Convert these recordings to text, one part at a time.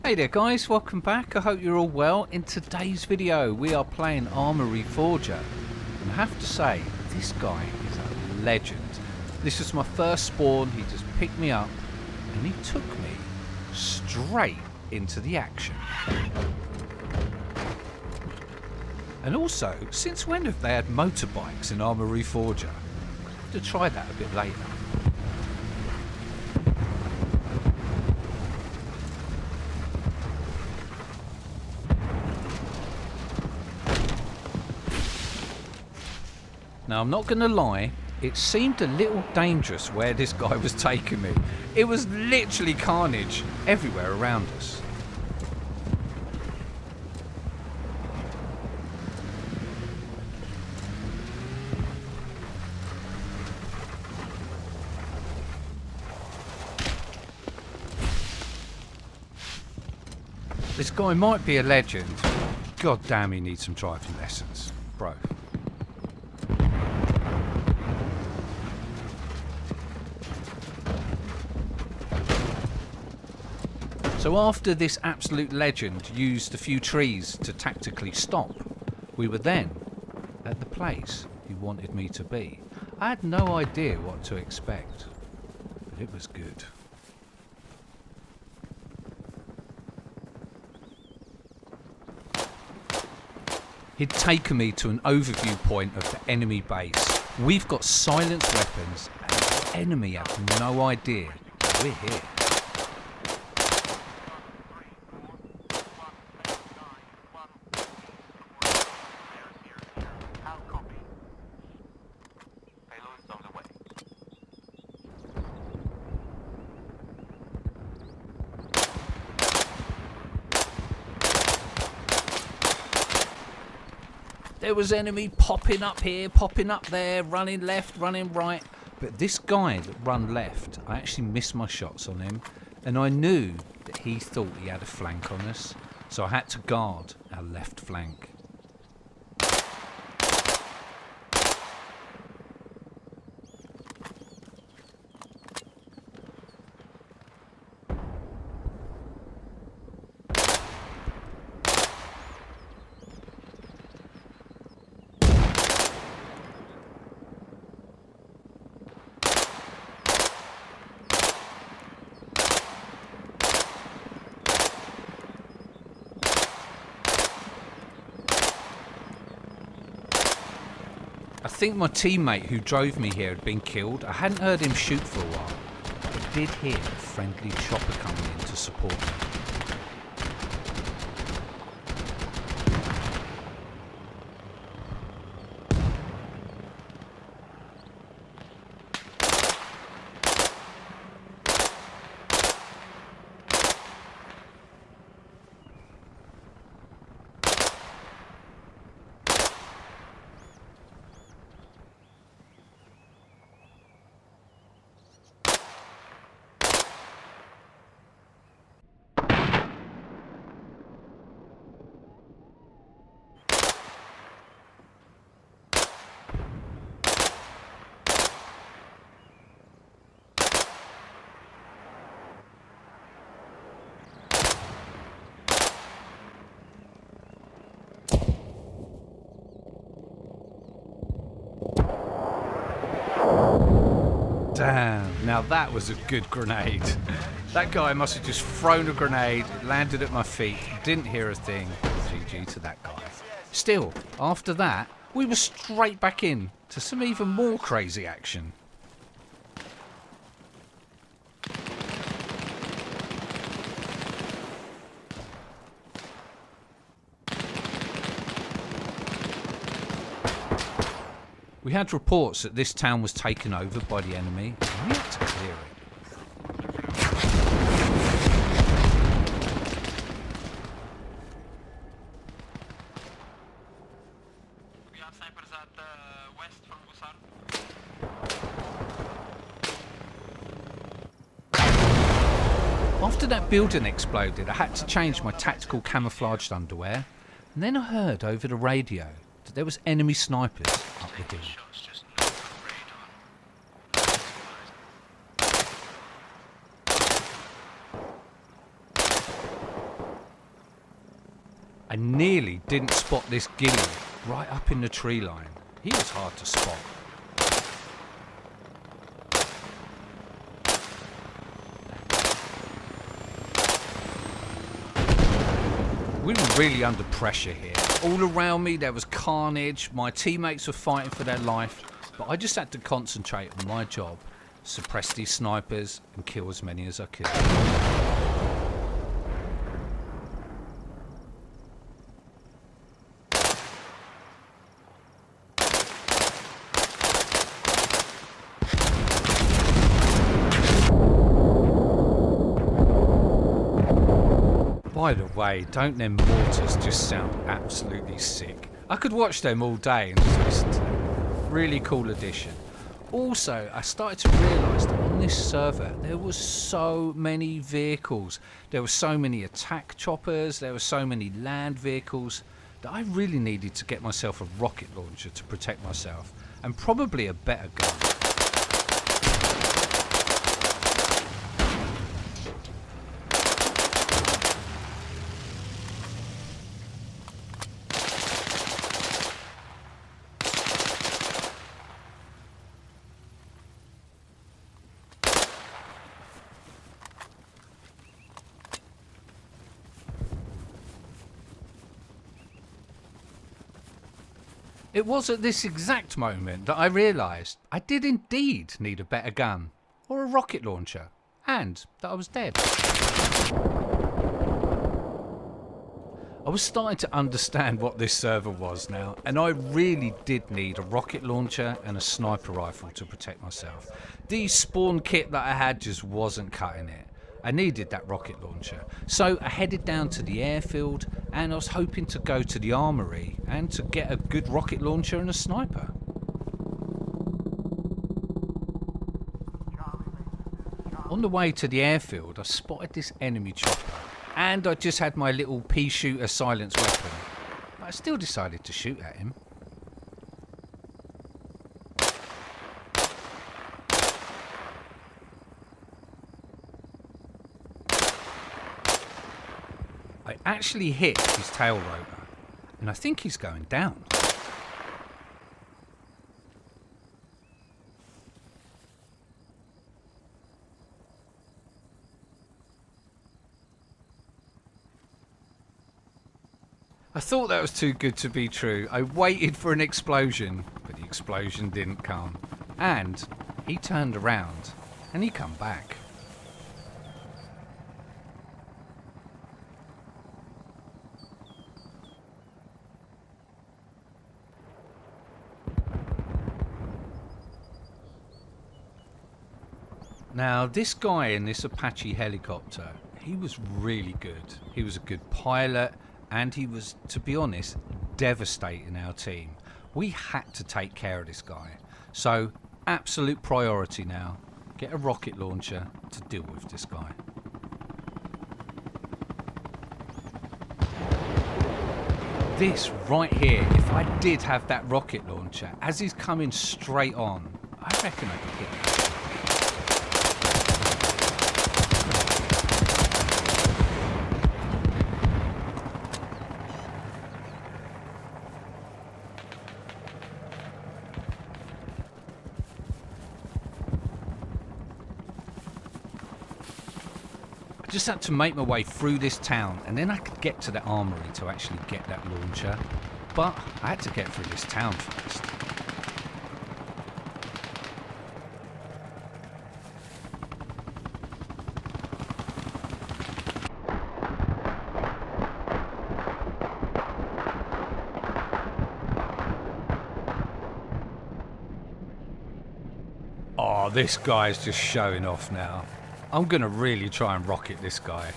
Hey there guys, welcome back. I hope you're all well. In today's video we are playing ARMA Reforger, and I have to say this guy is a legend. This was my first spawn. He just picked me up and he took me straight into the action. And also, since when have they had motorbikes in ARMA Reforger? I'll have to try that a bit later. Now, I'm not going to lie, it seemed a little dangerous where this guy was taking me. It was literally carnage everywhere around us. This guy might be a legend. God damn, he needs some driving lessons, bro. So after this absolute legend used a few trees to tactically stop, we were then at the place he wanted me to be. I had no idea what to expect, but it was good. He'd taken me to an overview point of the enemy base. We've got silenced weapons and the enemy have no idea we're here. There was enemy popping up here, popping up there, running left, running right. But this guy that run left, I actually missed my shots on him. And I knew that he thought he had a flank on us. So I had to guard our left flank. I think my teammate who drove me here had been killed. I hadn't heard him shoot for a while, but I did hear a friendly chopper coming in to support me. Damn, now that was a good grenade. That guy must have just thrown a grenade, it landed at my feet, didn't hear a thing. GG to that guy. Still, after that, we were straight back in to some even more crazy action. We had reports that this town was taken over by the enemy, and we had to clear it. We have snipers at west from Busan. After that building exploded, I had to change my tactical camouflaged underwear, and then I heard over the radio that there was enemy snipers up the hill. nearly didn't spot this ghillie right up in the tree line. He was hard to spot. We were really under pressure here. All around me there was carnage, my teammates were fighting for their life, but I just had to concentrate on my job, suppress these snipers and kill as many as I could. By the way, don't them mortars just sound absolutely sick? I could watch them all day and just listen to them. Really cool addition. Also, I started to realise that on this server there was so many vehicles. There were so many attack choppers, there were so many land vehicles that I really needed to get myself a rocket launcher to protect myself, and probably a better gun. It was at this exact moment that I realised I did indeed need a better gun, or a rocket launcher, and that I was dead. I was starting to understand what this server was now, and I really did need a rocket launcher and a sniper rifle to protect myself. The spawn kit that I had just wasn't cutting it. I needed that rocket launcher, so I headed down to the airfield and I was hoping to go to the armory and to get a good rocket launcher and a sniper. On the way to the airfield I spotted this enemy chopper and I just had my little pea shooter silence weapon, but I still decided to shoot at him. I actually hit his tail rotor, and I think he's going down. I thought that was too good to be true. I waited for an explosion, but the explosion didn't come. And he turned around, and he come back. Now, this guy in this Apache helicopter, he was really good. He was a good pilot, and he was, to be honest, devastating our team. We had to take care of this guy. So, absolute priority now. Get a rocket launcher to deal with this guy. This right here, if I did have that rocket launcher, as he's coming straight on, I reckon I could hit him. I just had to make my way through this town and then I could get to the armory to actually get that launcher. But I had to get through this town first. Oh, this guy's just showing off now. I'm going to really try and rocket this guy.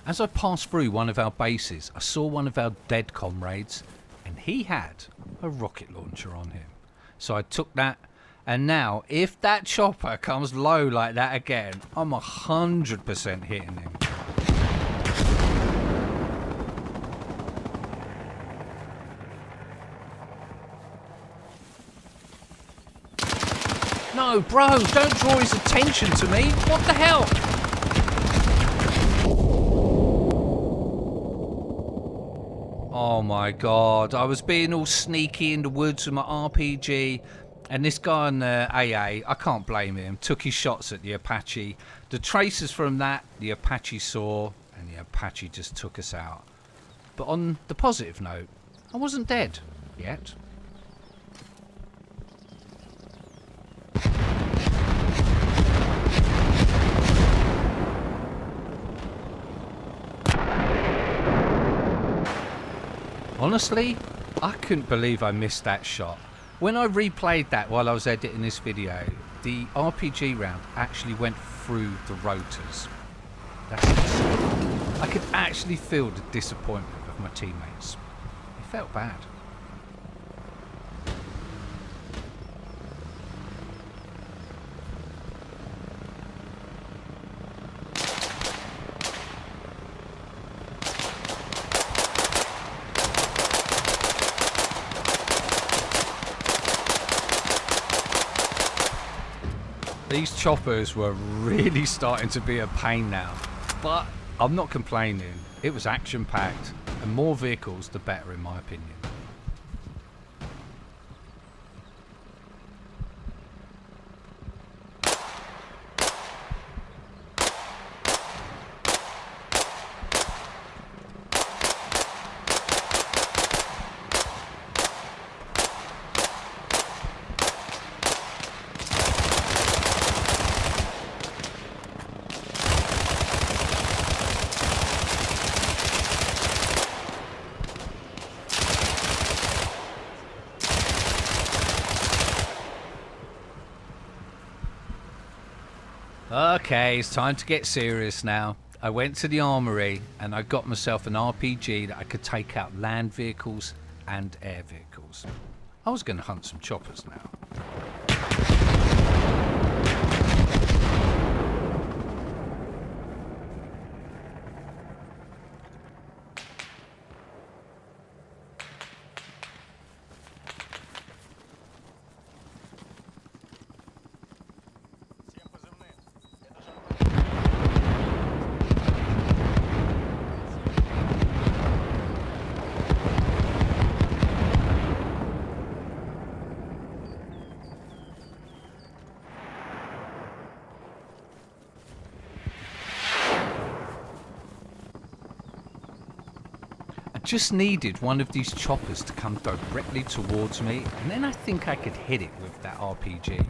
As I passed through one of our bases, I saw one of our dead comrades, and he had a rocket launcher on him. So I took that, and now, if that chopper comes low like that again, I'm 100% hitting him. No, bro, don't draw his attention to me. What the hell? Oh my god, I was being all sneaky in the woods with my RPG, and this guy on the AA, I can't blame him, took his shots at the Apache. The traces from that, the Apache saw, and the Apache just took us out. But on the positive note, I wasn't dead yet. Honestly, I couldn't believe I missed that shot. When I replayed that while I was editing this video, the RPG round actually went through the rotors. That's insane. I could actually feel the disappointment of my teammates. It felt bad. These choppers were really starting to be a pain now, but I'm not complaining. It was action-packed, and more vehicles the better in my opinion. Okay, it's time to get serious now. I went to the armory and I got myself an RPG that I could take out land vehicles and air vehicles. I was going to hunt some choppers now. Just needed one of these choppers to come directly towards me, and then I think I could hit it with that RPG.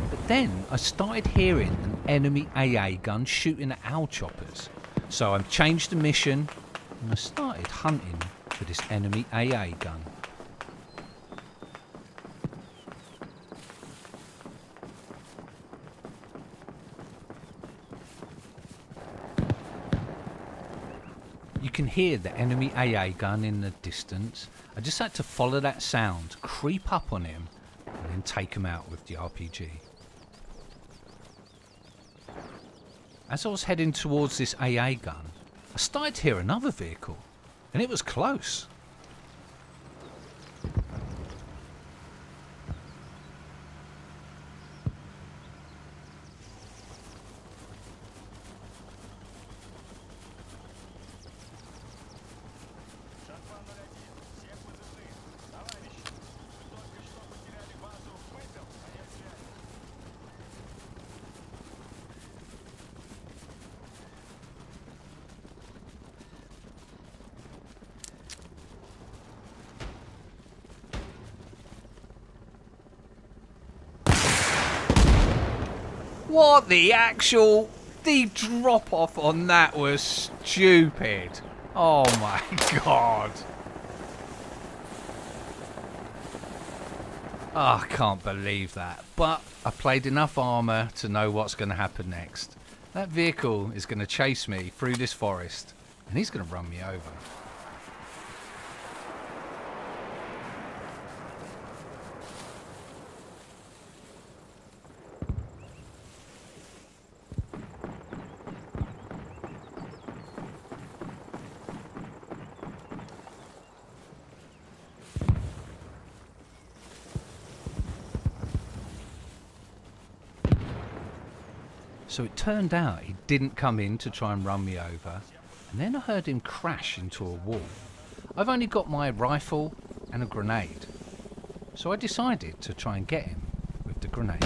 But then I started hearing an enemy AA gun shooting at our choppers. So I changed the mission and I started hunting for this enemy AA gun. You can hear the enemy AA gun in the distance. I just had to follow that sound, creep up on him, and then take him out with the RPG. As I was heading towards this AA gun, I started to hear another vehicle, and it was close. What the actual... The drop off on that was stupid. Oh my god. Oh, I can't believe that. But I played enough armor to know what's going to happen next. That vehicle is going to chase me through this forest, and he's going to run me over. So it turned out he didn't come in to try and run me over, and then I heard him crash into a wall. I've only got my rifle and a grenade, so I decided to try and get him with the grenade.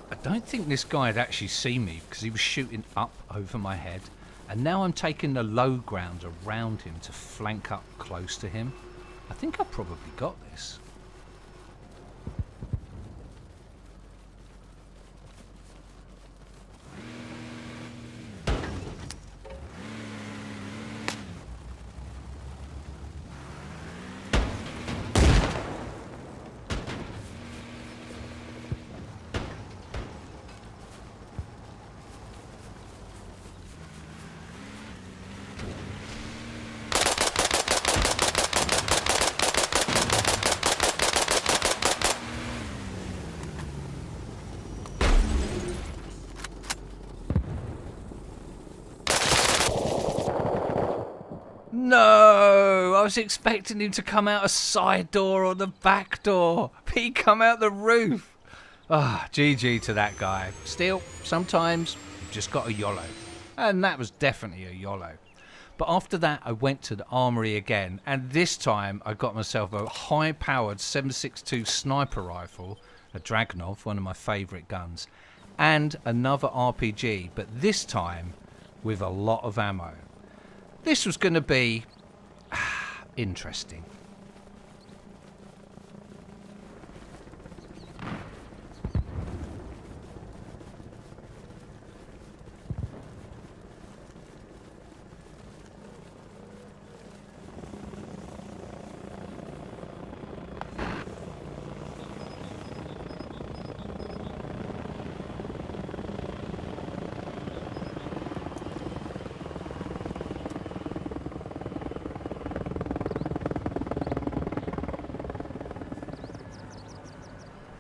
I don't think this guy had actually seen me because he was shooting up over my head, and now I'm taking the low ground around him to flank up close to him. I think I probably got this. No! I was expecting him to come out a side door or the back door. But he come out the roof. Ah, GG to that guy. Still, sometimes you've just got a YOLO. And that was definitely a YOLO. But after that, I went to the armory again. And this time, I got myself a high-powered 7.62 sniper rifle, a Dragunov, one of my favourite guns, and another RPG, but this time with a lot of ammo. This was going to be interesting.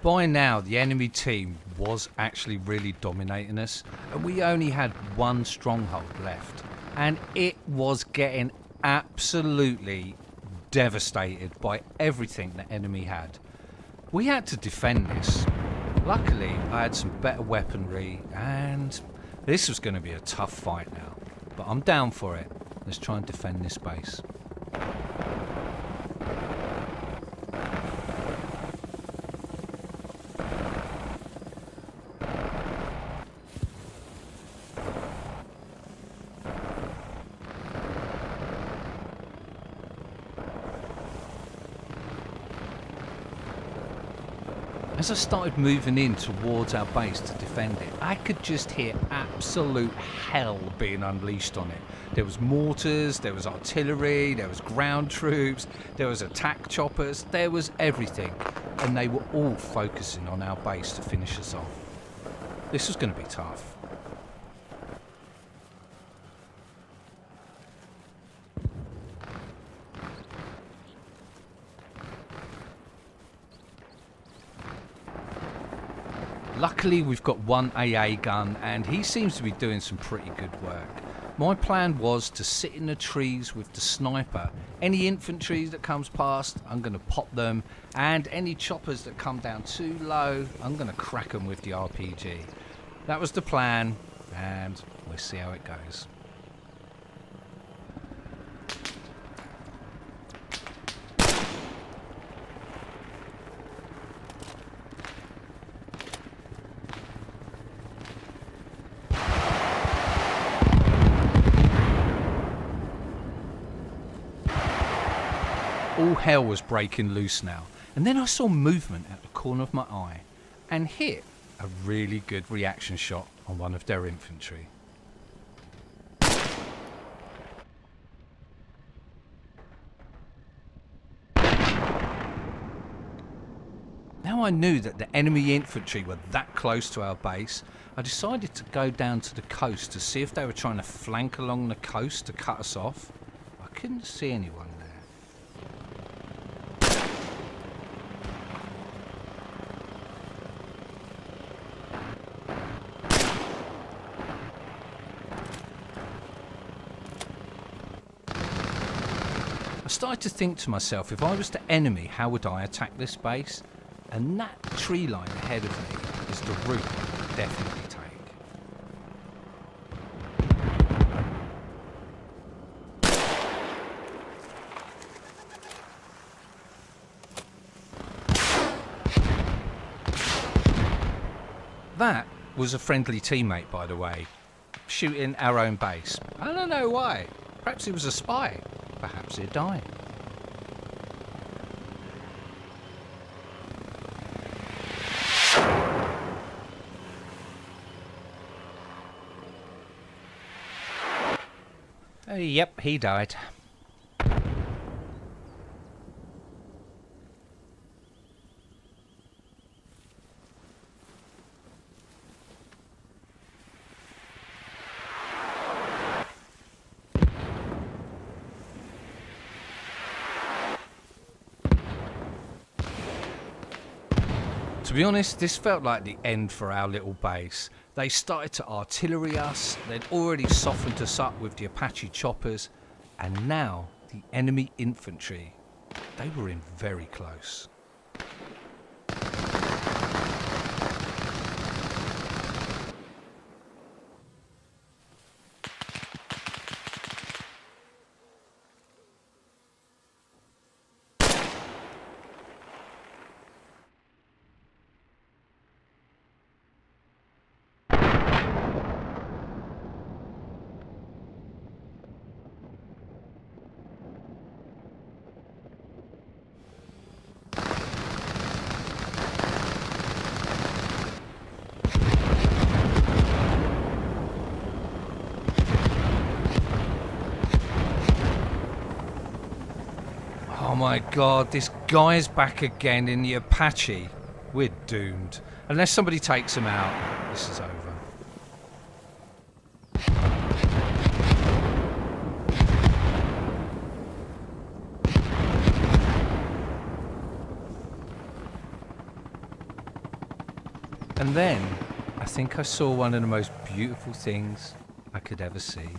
By now, the enemy team was actually really dominating us, and we only had one stronghold left, and it was getting absolutely devastated by everything the enemy had. We had to defend this. Luckily, I had some better weaponry, and this was going to be a tough fight now, but I'm down for it. Let's try and defend this base. As I started moving in towards our base to defend it, I could just hear absolute hell being unleashed on it. There was mortars, there was artillery, there was ground troops, there was attack choppers, there was everything. And they were all focusing on our base to finish us off. This was going to be tough. Luckily, we've got one AA gun, and he seems to be doing some pretty good work. My plan was to sit in the trees with the sniper. Any infantry that comes past, I'm going to pop them, and any choppers that come down too low, I'm going to crack them with the RPG. That was the plan, and we'll see how it goes. All hell was breaking loose now, and then I saw movement at the corner of my eye and hit a really good reaction shot on one of their infantry. Now I knew that the enemy infantry were that close to our base, I decided to go down to the coast to see if they were trying to flank along the coast to cut us off. I couldn't see anyone there. started to think to myself, if I was the enemy, how would I attack this base? And that tree line ahead of me is the route I would definitely take. That was a friendly teammate, by the way, shooting our own base. I don't know why. Perhaps he was a spy. Perhaps he'd die. Yep, he died. To be honest, this felt like the end for our little base. They started to artillery us, they'd already softened us up with the Apache choppers, and now the enemy infantry, they were in very close. Oh my god, this guy's back again in the Apache. We're doomed. Unless somebody takes him out, this is over. And then, I think I saw one of the most beautiful things I could ever see.